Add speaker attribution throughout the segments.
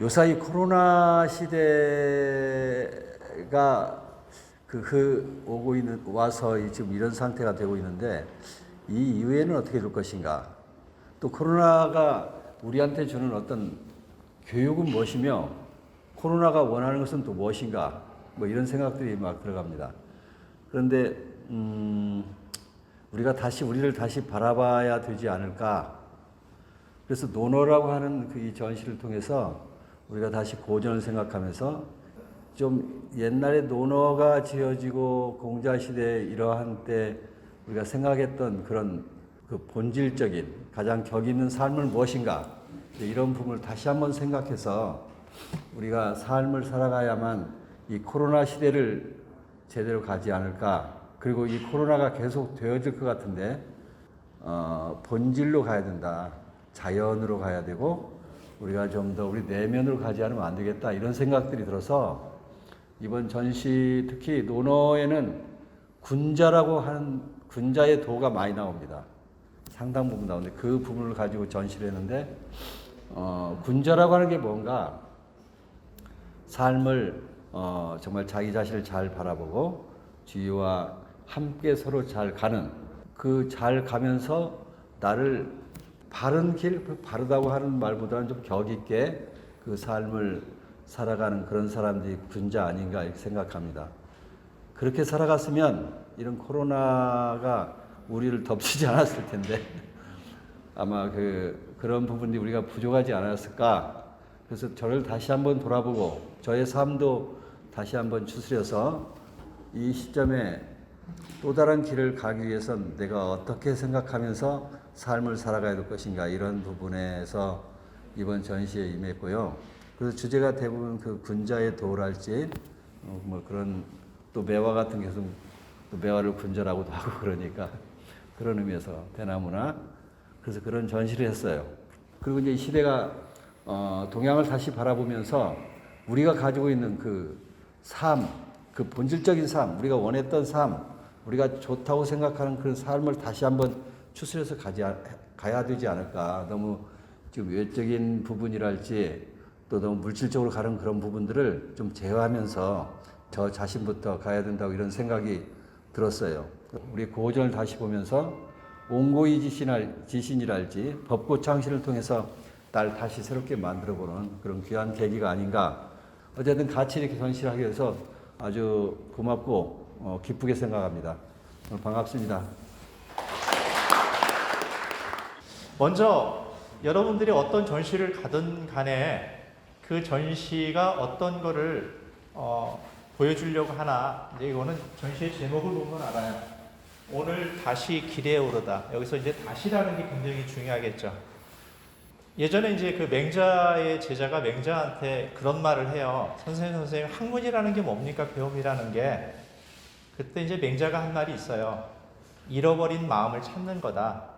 Speaker 1: 요사이 코로나 시대가 오고 있는 와서 지금 이런 상태가 되고 있는데 이 이후에는 어떻게 될 것인가? 또 코로나가 우리한테 주는 어떤 교육은 무엇이며 코로나가 원하는 것은 또 무엇인가? 뭐 이런 생각들이 막 들어갑니다. 그런데 우리를 다시 바라봐야 되지 않을까? 그래서 논어라고 하는 이 전시를 통해서 우리가 다시 고전을 생각하면서 좀 옛날에 논어가 지어지고 공자시대 이러한 때 우리가 생각했던 그런 그 본질적인 가장 격 있는 삶은 무엇인가 이런 부분을 다시 한번 생각해서 우리가 삶을 살아가야만 이 코로나 시대를 제대로 가지 않을까. 그리고 이 코로나가 계속 되어질 것 같은데 본질로 가야 된다. 자연으로 가야 되고 우리가 좀 더 우리 내면으로 가지 않으면 안 되겠다 이런 생각들이 들어서 이번 전시 특히 논어에는 군자라고 하는 군자의 도가 많이 나옵니다. 상당 부분 나오는데 그 부분을 가지고 전시를 했는데 군자라고 하는 게 뭔가 삶을 정말 자기 자신을 잘 바라보고 주위와 함께 서로 잘 가는 그 잘 가면서 나를 바른 길, 바르다고 하는 말보다는 좀 격 있게 그 삶을 살아가는 그런 사람들이 군자 아닌가 이렇게 생각합니다. 그렇게 살아갔으면 이런 코로나가 우리를 덮치지 않았을 텐데 아마 그런 부분이 우리가 부족하지 않았을까. 그래서 저를 다시 한번 돌아보고 저의 삶도 다시 한번 추스려서 이 시점에 또 다른 길을 가기 위해선 내가 어떻게 생각하면서 삶을 살아가야 될 것인가 이런 부분에서 이번 전시에 임했고요. 그래서 주제가 대부분 그 군자의 도랄지 뭐 그런 또 매화 같은 경우 또 매화를 군자라고도 하고 그러니까 그런 의미에서 대나무나 그래서 그런 전시를 했어요. 그리고 이제 이 시대가 동양을 다시 바라보면서 우리가 가지고 있는 그 삶, 그 본질적인 삶, 우리가 원했던 삶, 우리가 좋다고 생각하는 그런 삶을 다시 한번 추스려서 가야 되지 않을까. 너무 지금 외적인 부분이랄지 또 너무 물질적으로 가는 그런 부분들을 좀 제어하면서 저 자신부터 가야 된다고 이런 생각이 들었어요. 우리 고전을 다시 보면서 옹고이 지신이랄지 법고창신을 통해서 날 다시 새롭게 만들어보는 그런 귀한 계기가 아닌가. 어쨌든 같이 이렇게 전시를 하게 돼서 아주 고맙고 기쁘게 생각합니다. 오늘 반갑습니다.
Speaker 2: 먼저 여러분들이 어떤 전시를 가든 간에 그 전시가 어떤 거를 보여주려고 하나 이제 이거는 전시의 제목을 보면 알아요. 오늘 다시 길에 오르다. 여기서 이제 다시라는 게 굉장히 중요하겠죠. 예전에 이제 그 맹자의 제자가 맹자한테 그런 말을 해요. 선생님, 학문이라는 게 뭡니까? 배움이라는 게. 그때 이제 맹자가 한 말이 있어요. 잃어버린 마음을 찾는 거다.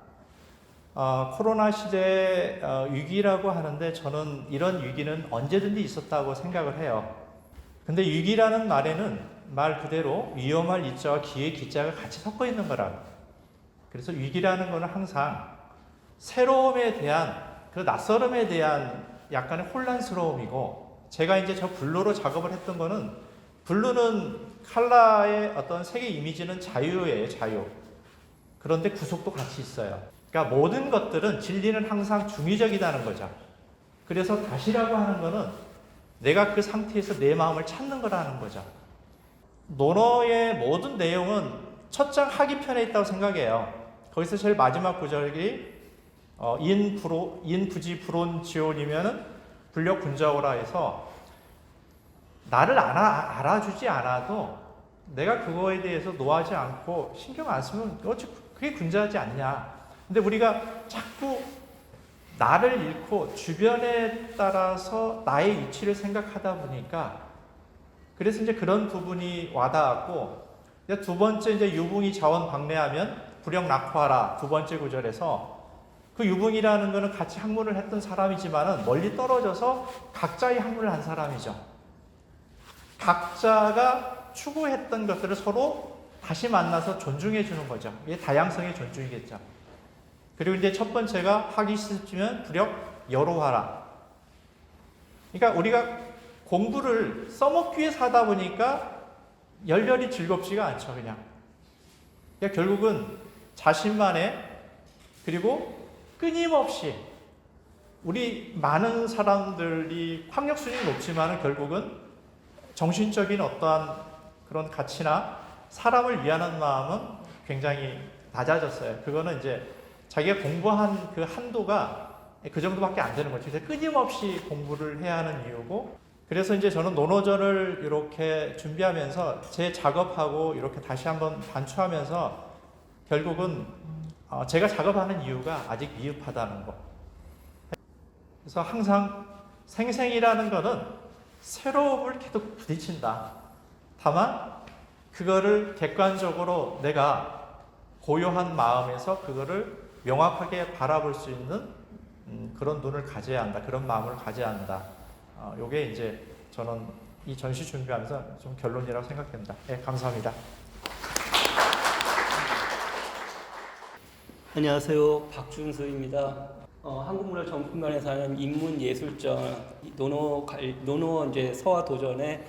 Speaker 2: 코로나 시대 위기라고 하는데 저는 이런 위기는 언제든지 있었다고 생각을 해요. 근데 위기라는 말에는 말 그대로 위험할 이자와 기의 기자가 같이 섞어 있는 거라고. 그래서 위기라는 거는 항상 새로움에 대한 그 낯설음에 대한 약간의 혼란스러움이고 제가 이제 저 블루로 작업을 했던 거는 블루는 컬러의 어떤 색의 이미지는 자유예요, 자유. 그런데 구속도 같이 있어요. 그러니까 모든 것들은 진리는 항상 중의적이라는 거죠. 그래서 다시라고 하는 거는 내가 그 상태에서 내 마음을 찾는 거라는 거죠. 논어의 모든 내용은 첫 장 하기편에 있다고 생각해요. 거기서 제일 마지막 구절이 인부지 불온지온이면은 불력군자오라 해서 나를 알아주지 않아도 내가 그거에 대해서 노하지 않고 신경 안 쓰면 그게 군자하지 않냐. 근데 우리가 자꾸 나를 잃고 주변에 따라서 나의 위치를 생각하다 보니까 그래서 이제 그런 부분이 와닿았고 두 번째 이제 유붕이 자원 방래하면 불역 낙화하라 두 번째 구절에서 그 유붕이라는 거는 같이 학문을 했던 사람이지만은 멀리 떨어져서 각자의 학문을 한 사람이죠. 각자가 추구했던 것들을 서로 다시 만나서 존중해 주는 거죠. 이게 다양성의 존중이겠죠. 그리고 이제 첫 번째가 하기 싫으면 불역 여로하라. 그러니까 우리가 공부를 써먹기 위해서 하다 보니까 열렬히 즐겁지가 않죠, 그냥. 그러니까 결국은 자신만의, 그리고 끊임없이 우리 많은 사람들이 학력 수준이 높지만 결국은 정신적인 어떠한 그런 가치나 사람을 위하는 마음은 굉장히 낮아졌어요. 그거는 이제 자기가 공부한 그 한도가 그 정도밖에 안 되는 거죠. 끊임없이 공부를 해야 하는 이유고, 그래서 이제 저는 논어전을 이렇게 준비하면서 제 작업하고 이렇게 다시 한번 반추하면서 결국은 제가 작업하는 이유가 아직 미흡하다는 거. 그래서 항상 생생이라는 거는 새로움을 계속 부딪힌다. 다만 그거를 객관적으로 내가 고요한 마음에서 그거를 명확하게 바라볼 수 있는 그런 눈을 가져야 한다. 그런 마음을 가져야 한다. 요게 이제 저는 이 전시 준비하면서 좀 결론이라고 생각됩니다. 네, 감사합니다.
Speaker 3: 안녕하세요. 박준수입니다. 한국문화정품관에서 하는 인문예술전 논어 이제 서화 도전에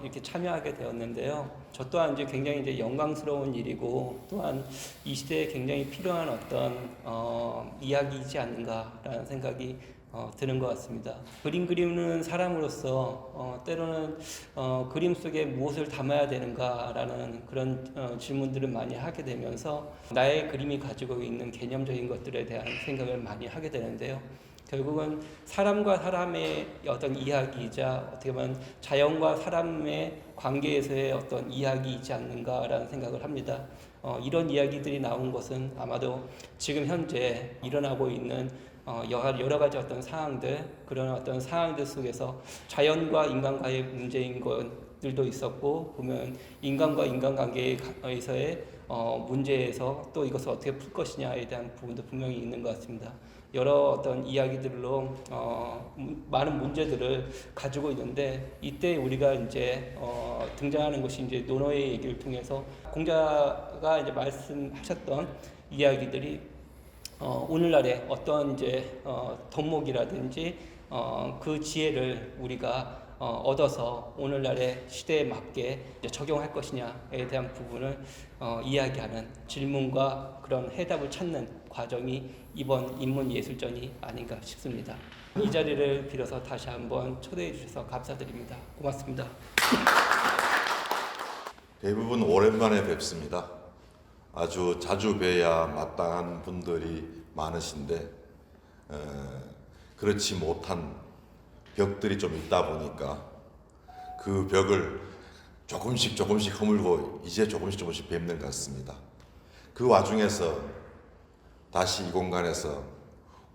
Speaker 3: 이렇게 참여하게 되었는데요. 저 또한 이제 굉장히 이제 영광스러운 일이고, 또한 이 시대에 굉장히 필요한 어떤 이야기이지 않는가라는 생각이 드는 것 같습니다. 그림 그리는 사람으로서 때로는 그림 속에 무엇을 담아야 되는가라는 그런 질문들을 많이 하게 되면서 나의 그림이 가지고 있는 개념적인 것들에 대한 생각을 많이 하게 되는데요. 결국은 사람과 사람의 어떤 이야기이자 어떻게 보면 자연과 사람의 관계에서의 어떤 이야기이지 않는가라는 생각을 합니다. 이런 이야기들이 나온 것은 아마도 지금 현재 일어나고 있는 여러 가지 어떤 상황들, 그런 어떤 상황들 속에서 자연과 인간과의 문제인 것들도 있었고, 보면 인간과 인간관계에서의 문제에서 또 이것을 어떻게 풀 것이냐에 대한 부분도 분명히 있는 것 같습니다. 여러 어떤 이야기들로 많은 문제들을 가지고 있는데, 이때 우리가 이제 등장하는 것이 이제 논어의 얘기를 통해서 공자가 이제 말씀하셨던 이야기들이 오늘날에 어떤 이제 덕목이라든지 그 지혜를 우리가 얻어서 오늘날의 시대에 맞게 이제 적용할 것이냐에 대한 부분을 이야기하는 질문과 그런 해답을 찾는 과정이 이번 인문예술전이 아닌가 싶습니다. 이 자리를 빌어서 다시 한번 초대해 주셔서 감사드립니다. 고맙습니다.
Speaker 4: 대부분 오랜만에 뵙습니다. 아주 자주 뵈야 마땅한 분들이 많으신데 그렇지 못한 벽들이 좀 있다 보니까 그 벽을 조금씩 허물고 이제 조금씩 뵙는 것 같습니다. 그 와중에서 다시 이 공간에서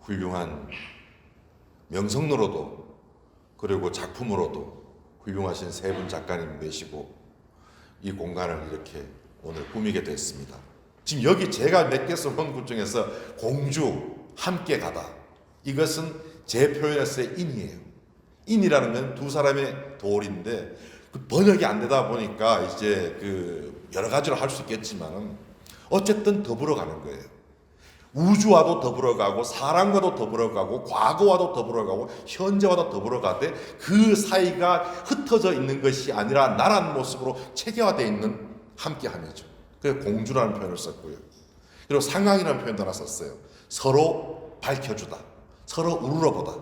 Speaker 4: 훌륭한 명성로로도 그리고 작품으로도 훌륭하신 세 분 작가님 계시고 이 공간을 이렇게 오늘 꾸미게 됐습니다. 지금 여기 제가 몇 개 써본 것 중에서 공주, 함께 가다, 이것은 제 표현에서의 인이에요. 인이라는 건 두 사람의 도리인데 그 번역이 안 되다 보니까 이제 그 여러 가지로 할 수 있겠지만 어쨌든 더불어 가는 거예요. 우주와도 더불어 가고 사람과도 더불어 가고 과거와도 더불어 가고 현재와도 더불어 가되 그 사이가 흩어져 있는 것이 아니라 나란 모습으로 체계화되어 있는 함께함이죠. 그래서 공주라는 표현을 썼고요. 그리고 상황이라는 표현도 하나 썼어요. 서로 밝혀주다, 서로 우러러보다.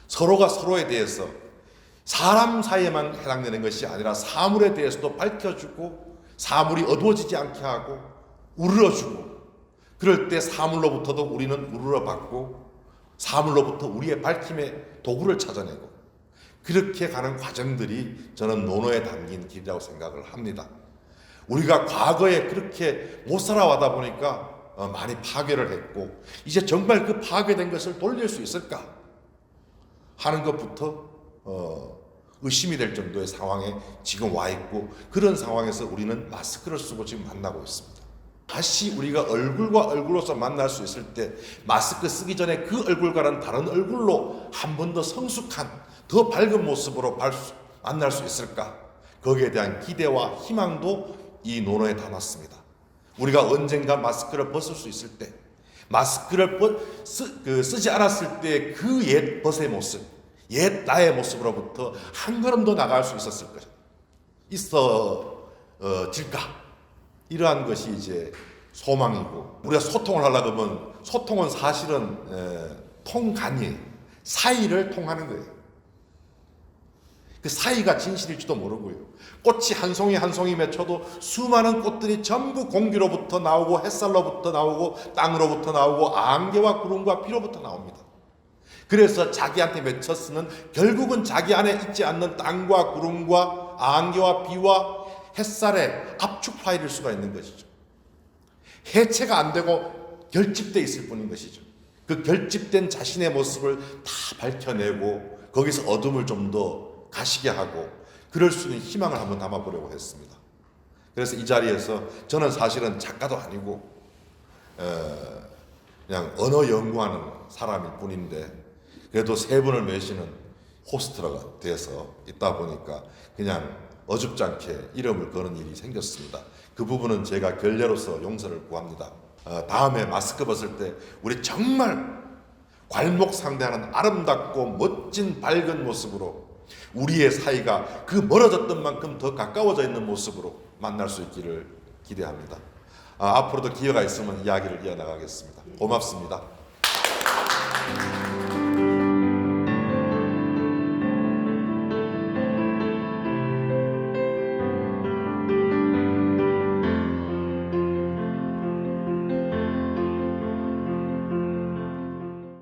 Speaker 4: 서로가 서로에 대해서 사람 사이에만 해당되는 것이 아니라 사물에 대해서도 밝혀주고 사물이 어두워지지 않게 하고 우러러주고, 그럴 때 사물로부터도 우리는 우러러받고 사물로부터 우리의 밝힘의 도구를 찾아내고, 그렇게 가는 과정들이 저는 논어에 담긴 길이라고 생각을 합니다. 우리가 과거에 그렇게 못 살아와다 보니까 많이 파괴를 했고, 이제 정말 그 파괴된 것을 돌릴 수 있을까 하는 것부터 의심이 될 정도의 상황에 지금 와 있고, 그런 상황에서 우리는 마스크를 쓰고 지금 만나고 있습니다. 다시 우리가 얼굴과 얼굴로서 만날 수 있을 때 마스크 쓰기 전에 그 얼굴과는 다른 얼굴로 한 번 더 성숙한, 더 밝은 모습으로 만날 수 있을까? 거기에 대한 기대와 희망도 이 논어에 담았습니다. 우리가 언젠가 마스크를 벗을 수 있을 때, 마스크를 쓰지 않았을 때 그 옛 벗의 모습, 옛 나의 모습으로부터 한 걸음 더 나갈 수 있었을 것이다. 질까? 이러한 것이 이제 소망이고, 우리가 소통을 하려고 하면 소통은 사실은 통간이에요. 사이를 통하는 거예요. 그 사이가 진실일지도 모르고요. 꽃이 한 송이 한 송이 맺혀도 수많은 꽃들이 전부 공기로부터 나오고 햇살로부터 나오고 땅으로부터 나오고 안개와 구름과 비로부터 나옵니다. 그래서 자기한테 맺혔으면 결국은 자기 안에 있지 않는 땅과 구름과 안개와 비와 햇살의 압축 파일일 수가 있는 것이죠. 해체가 안 되고 결집되어 있을 뿐인 것이죠. 그 결집된 자신의 모습을 다 밝혀내고 거기서 어둠을 좀 더 가시게 하고 그럴 수 있는 희망을 한번 담아보려고 했습니다. 그래서 이 자리에서 저는 사실은 작가도 아니고 그냥 언어 연구하는 사람일 뿐인데 그래도 세 분을 모시는 호스트가 돼서 있다 보니까 그냥 어줍지 않게 이름을 거는 일이 생겼습니다. 그 부분은 제가 결례로서 용서를 구합니다. 다음에 마스크 벗을 때 우리 정말 괄목상대하는 아름답고 멋진 밝은 모습으로 우리의 사이가 그 멀어졌던 만큼 더 가까워져 있는 모습으로 만날 수 있기를 기대합니다. 앞으로도 기회가 있으면 이야기를 이어나가겠습니다. 고맙습니다.